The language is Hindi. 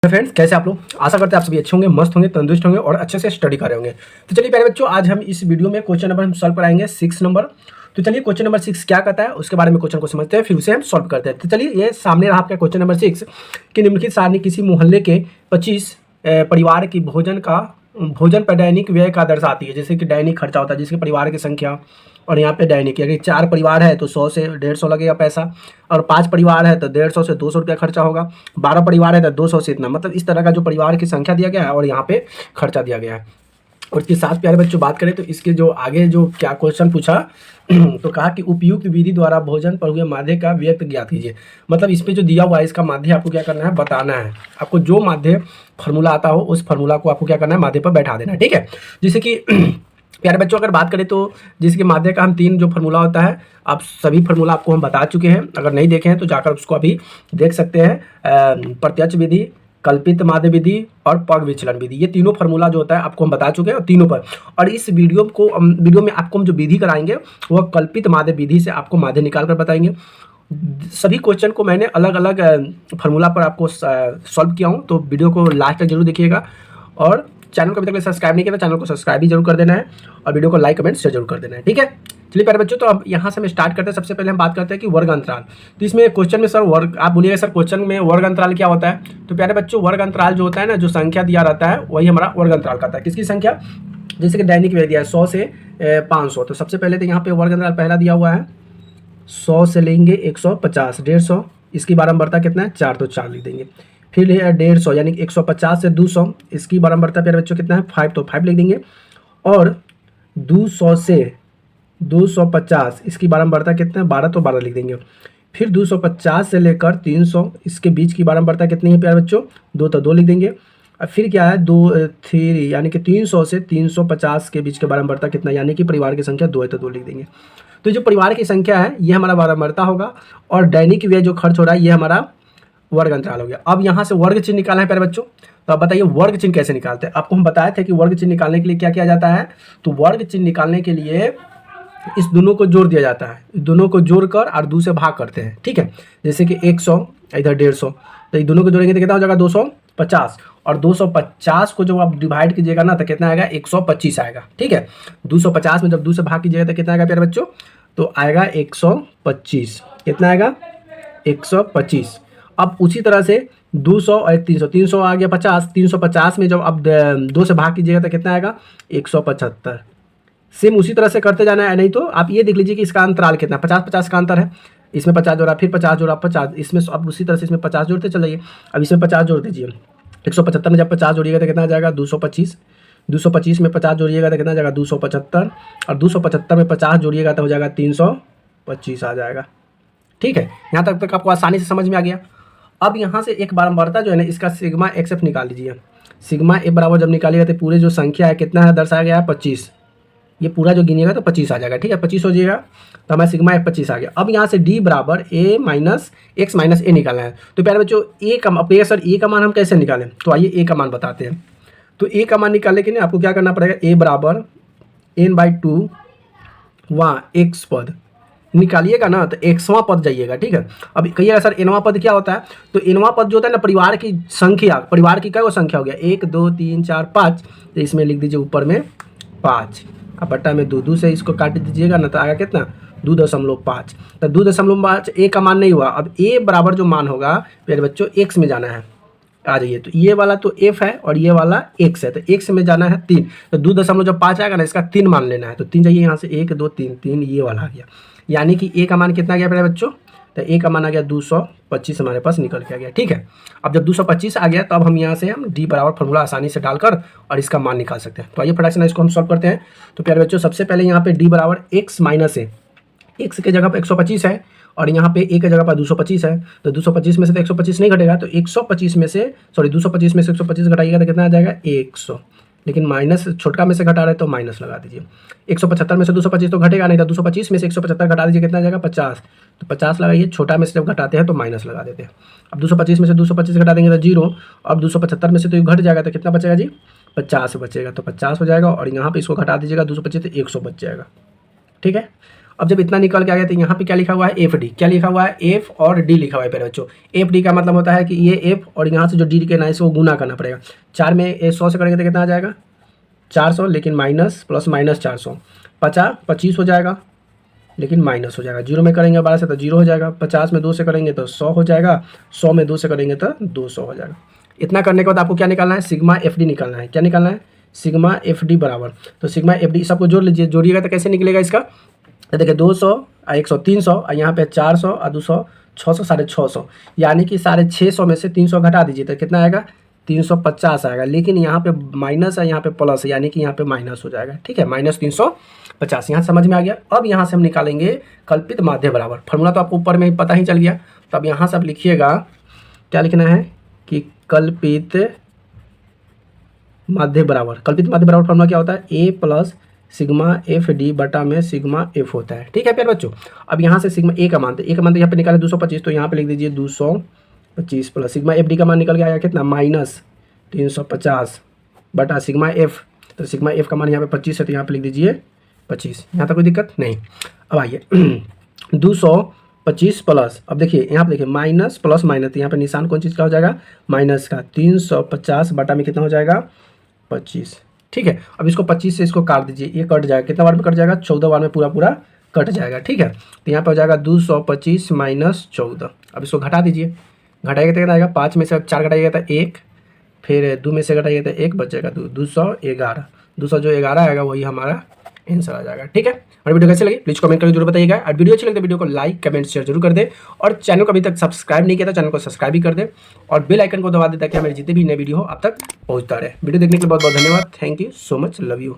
फ्रेंड्स, कैसे आप लोग? आशा करते हैं आप सभी अच्छे होंगे, मस्त होंगे, तंदुरुस्त होंगे और अच्छे से स्टडी कर रहे होंगे। तो चलिए प्यारे बच्चों, आज हम इस वीडियो में क्वेश्चन नंबर हम सॉल्व कराएंगे 6 नंबर। तो चलिए क्वेश्चन नंबर 6 क्या कहता है उसके बारे में क्वेश्चन को समझते हैं, फिर उसे हम सॉल्व करते हैं। तो चलिए, ये सामने रहा आपका क्वेश्चन नंबर 6 कि निम्नलिखित सारणी किसी मोहल्ले के 25 परिवार की भोजन पर दैनिक व्यय का दर्शाती है। जैसे कि दैनिक खर्चा होता है, जिसके परिवार की संख्या, और यहाँ पे दैनिक, अगर 4 परिवार है तो 100 से 150 लगेगा पैसा, और 5 परिवार है तो 150 से 200 रुपया खर्चा होगा, 12 परिवार है तो 200 से इतना। मतलब इस तरह का जो परिवार की संख्या दिया गया है और यहाँ पे खर्चा दिया गया है। और इसके साथ प्यारे बच्चों बात करें तो इसके जो आगे जो क्या क्वेश्चन पूछा तो कहा कि उपयुक्त विधि द्वारा भोजन पर हुए माध्य का व्यक्त ज्ञात कीजिए। मतलब इसमें जो दिया हुआ है इसका माध्य आपको क्या करना है, बताना है। आपको जो माध्य फार्मूला आता हो उस फार्मूला को आपको क्या करना है, माध्य पर बैठा देना है। ठीक है, जैसे कि प्यारे बच्चों अगर बात करें तो जिसके माध्य का हम 3 जो फार्मूला होता है, आप सभी फार्मूला आपको हम बता चुके हैं। अगर नहीं देखे हैं तो जाकर उसको अभी देख सकते हैं। प्रत्यक्ष विधि, कल्पित माध्य विधि और पग विचलन विधि, ये तीनों फार्मूला जो होता है आपको हम बता चुके हैं तीनों पर। और इस वीडियो में आपको हम जो विधि कराएंगे वह कल्पित माध्य विधि से आपको माध्य निकाल कर बताएंगे। सभी क्वेश्चन को मैंने अलग अलग फार्मूला पर आपको सॉल्व किया हूँ, तो वीडियो को लास्ट तक जरूर देखिएगा। और चैनल को अभी तक सब्सक्राइब नहीं किया तो चैनल को सब्सक्राइब भी जरूर कर देना है और वीडियो को लाइक कमेंट शेयर जरूर कर देना है। ठीक है, चलिए प्यारे बच्चों, तो अब यहाँ से हम स्टार्ट करते हैं। सबसे पहले हम बात करते हैं कि वर्ग अंतराल। तो इसमें क्वेश्चन में सर वर्ग, आप बोलिएगा सर क्वेश्चन में वर्ग अंतराल क्या होता है? तो प्यारे बच्चों, वर्ग अंतराल जो होता है ना, जो संख्या दिया रहता है वही हमारा वर्ग अंतराल कहता है। किसकी संख्या? जैसे कि दैनिक व्यय दिया है 100 से 500, तो सबसे पहले तो यहाँ पे वर्ग अंतराल पहला दिया हुआ है 100 से लेंगे 150, 150, इसकी बारंबारता कितना है 4, तो 4 लिख देंगे। फिर है 150 यानी कि 150 से 200, इसकी बारंबारता प्यारे बच्चों कितना है 5, तो 5 लिख देंगे। और 200 से 250, इसकी बारंबारता कितना है 12, तो 12 लिख देंगे। फिर 250 से लेकर 300, इसके बीच की बारंबारता कितनी है प्यारे बच्चों 2, तो 2 लिख देंगे। और फिर क्या है 3 यानी कि 300 से 350 के बीच के बारंबारता कितना, यानी कि परिवार की संख्या 2 है, तो 2 लिख देंगे। तो जो परिवार की संख्या है ये हमारा बारंबारता होगा, और दैनिक व्यय जो खर्च हो रहा है ये हमारा वर्ग अंतराल हो गया। अब यहाँ से वर्ग चिन्ह निकालना है प्यारे बच्चों, तो आप बताइए वर्ग चिन्ह कैसे निकालते हैं? आपको हम बताए थे कि वर्ग चिन्ह निकालने के लिए क्या किया जाता है। तो वर्ग चिन्ह निकालने के लिए इस दोनों को जोड़ दिया जाता है, दोनों को जोड़कर और 2 से भाग करते हैं। ठीक है, जैसे कि 100 इधर 150, तो ये दोनों को जोड़ेंगे तो कितना हो जाएगा 250, और 250 को जब आप डिवाइड कीजिएगा ना तो कितना आएगा 125 आएगा। ठीक है, 250 में जब 2 से भाग कीजिएगा तो कितना आएगा प्यारे बच्चों, तो आएगा 125। कितना आएगा 125। अब उसी तरह से 200 और 300, 300 आ गया 50, 350 में जब अब 2 से भाग कीजिएगा तो कितना आएगा 175। सेम उसी तरह से करते जाना है। नहीं तो आप ये देख लीजिए कि इसका अंतराल कितना, 50-50 का अंतर है। इसमें 50 जोड़ा, फिर 50 जोड़ा, 50, इसमें अब उसी तरह से इसमें 50 जोड़ते चलिए। अब इसमें 50 जोड़ दीजिए। 175 में जब 50 जोड़िएगा तो कितना आ जाएगा 225, 225 में 50 जोड़िएगा तो कितना आ जाएगा 275, और 275 में 50 जोड़िएगा तो हो जाएगा 325 आ जाएगा। ठीक है, यहाँ तक आपको आसानी से समझ में आ गया। अब यहाँ से एक बारंबारता जो है ना, इसका सिग्मा एक्सएफ निकाल लीजिए। सिग्मा ए बराबर जब निकालिएगा तो पूरे जो संख्या है कितना है दर्शाया गया है 25, ये पूरा जो गिनिएगा तो 25 आ जाएगा। ठीक है, 25 हो जाएगा, तो हमारा सिग्मा ए 25 आ गया। अब यहाँ से डी बराबर ए माइनस एक्स माइनस ए निकालना है। तो प्यारे बच्चों ए का सर ए का मान हम कैसे निकालें? तो आइए ए का मान बताते हैं। तो ए का मान निकालने के लिए आपको क्या करना पड़ेगा, ए बराबर n/2 वहाँ एक्स पद निकालिएगा ना तो एक्सवां पद जाइएगा। ठीक है, अब कहिएगा सर एनवां पद क्या होता है? तो एनवां पद जो होता है ना, परिवार की संख्या, परिवार की क्या वो संख्या हो गया 1 2 3 4 5, तो इसमें लिख दीजिए ऊपर में 5, अब बट्टा में 2 से इसको काट दीजिएगा ना तो आएगा कितना 2.5। तो 2.5 ए का मान नहीं हुआ। अब ए बराबर जो मान होगा मेरे बच्चों एक्स में जाना है, आ जाइए। तो ये वाला तो एफ है और ये वाला एक्स है, तो एक्स में जाना है 3, तो 2.5 आएगा ना इसका 3 मान लेना है। तो 3 जाइए यहाँ से 1 2 3 3, ये वाला आ गया। यानी कि ए का मान कितना गया मेरे बच्चों, तो ए का मान आ गया 225 हमारे पास निकल के आ गया। ठीक है, अब जब 225 आ गया तो अब हम यहाँ से हम डी बराबर फॉर्मूला आसानी से डालकर और इसका मान निकाल सकते हैं। तो आइए फटाक से इसको हम सॉल्व करते हैं। तो प्यारे बच्चों सबसे पहले यहाँ पे डी बराबर एक्स माइनस ए, एक्स के जगह पर 125 है और यहाँ पे ए के जगह पर 225 है। तो 225 में से तो 125 नहीं घटेगा, तो 125 में से 225 में से 125 घटाइएगा तो कितना आ जाएगा 100, लेकिन माइनस छोटका में से घटा रहे तो माइनस लगा दीजिए। 175 में से 225 तो घटेगा नहीं, तो 225 में से 175 घटा दीजिए, कितना आ जाएगा 50, तो 50 लगाइए। छोटा में से जब घटाते हैं तो माइनस लगा देते हैं। अब 225 में से 225 घटा देंगे तो 0, अब 275 में से तो घट जाएगा तो कितना बचेगा जी 50 बचेगा, तो 50 हो जाएगा। और यहाँ पे इसको घटा दीजिएगा 225 तो 100 बच जाएगा। ठीक है, अब जब इतना निकल के आ गया तो यहाँ पे क्या लिखा हुआ है एफ डी, क्या लिखा हुआ है एफ और डी लिखा हुआ है प्यारे बच्चों। एफ डी का मतलब होता है कि ये एफ और यहाँ से जो डी के ना इसको गुना करना पड़ेगा। 4 में 100 से करेंगे तो कितना आ जाएगा 400, लेकिन माइनस प्लस माइनस 400, 25 हो जाएगा लेकिन माइनस हो जाएगा। 0 में करेंगे 12 से तो 0 हो जाएगा। 50 में 2 से करेंगे तो 100 हो जाएगा। 100 में 2 से करेंगे तो 200 हो जाएगा। इतना करने के बाद आपको क्या निकालना है सिग्मा एफ डी निकालना है। क्या निकालना है सिग्मा एफ डी बराबर, तो सिग्मा एफ डी सबको जोड़ लीजिए। जोड़िएगा तो कैसे निकलेगा इसका, तो देखिए 200 100 300 और यहाँ पे 400 और 200 600 650, यानी कि 650 में से 300 घटा दीजिए तो कितना आएगा 350 आएगा। लेकिन यहाँ पे माइनस है, यहाँ पे प्लस है, यानी कि यहाँ पे माइनस हो जाएगा। ठीक है, -350 यहाँ समझ में आ गया। अब यहाँ से हम निकालेंगे कल्पित माध्य बराबर। फॉर्मूला तो आपको ऊपर में पता ही चल गया। तो अब यहाँ से आप लिखिएगा, क्या लिखना है कि कल्पित माध्य बराबर, कल्पित माध्य बराबर फॉर्मूला क्या होता है ए प्लस सिग्मा एफ डी बटा में सिग्मा एफ होता है। ठीक है प्यारे बच्चों। अब यहाँ से सिग्मा ए का मान, तो ए का मान तो यहाँ पे निकाले 225, तो यहाँ पे लिख दीजिए 225 प्लस सिग्मा एफ डी का मान निकल के आया कितना -350 बटा सिग्मा एफ, तो सिग्मा एफ का मान यहाँ पे 25 है तो यहाँ पे लिख दीजिए 25। यहाँ तक कोई दिक्कत नहीं। अब आइए 225 प्लस, अब देखिए यहाँ पे देखिए माइनस प्लस माइनस, तो यहाँ पे निशान कौन चीज़ का हो जाएगा माइनस का। 350 बटा में कितना हो जाएगा 25। ठीक है, अब इसको 25 से इसको काट दीजिए, ये कट जाएगा, कितना बार में कट जाएगा 14 बार में पूरा कट जाएगा। ठीक है, तो यहाँ पे हो जाएगा 225 माइनस 14। अब इसको घटा दीजिए, घटाइएगा तो कितना आएगा 5 में से 4 घटाइएगा तो 1, फिर 2 में से घटाइएगा तो 1 बच जाएगा 211। 200 जो 11 आएगा वही हमारा आंसर आ जाएगा। ठीक है, और वीडियो कैसे लगी प्लीज कमेंट करके जरूर बताइएगा। और वीडियो अच्छी लगे तो वीडियो को लाइक कमेंट शेयर जरूर कर दे, और चैनल को अभी तक सब्सक्राइब नहीं किया तो चैनल को सब्सक्राइब भी कर दे, और बेल आइकन को दबा दे ताकि हमारे जितने भी नए वीडियो हो आप तक पहुंचता रहे। वीडियो देखने के लिए बहुत बहुत धन्यवाद। Thank you so much, love you.